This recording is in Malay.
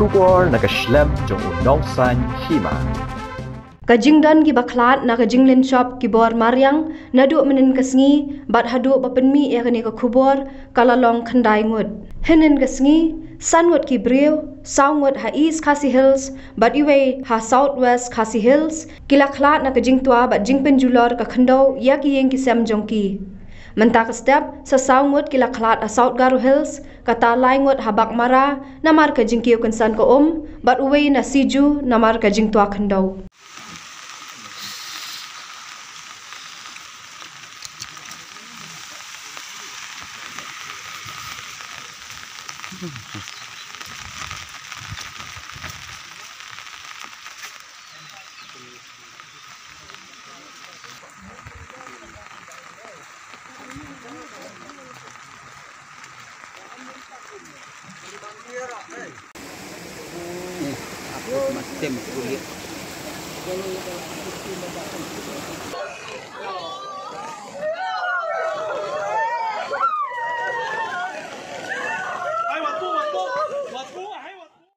kubor nakaslem jong unongsan Hima. Kajingdan gi baklat na Jinglynshop ki bor Mariang nadu menen kasngi bat hadu bapenmi yakni ka kubor kalalong khandai Ngut. Henen kasngi sanwat ki Briew saungut ha East Khasi Hills bat iwe ha Southwest Khasi Hills kilaklat na kajingtua bat jingpenjulor ka khandau yaki yeng ki sem jongki. Mentak step sa saungut kilaklat a South Garo Hills kata laingut ha bakmara namar ka jingkiu kensan ko bat uwe na siju namar ka jingtua khandau. Aku masih tem kulit.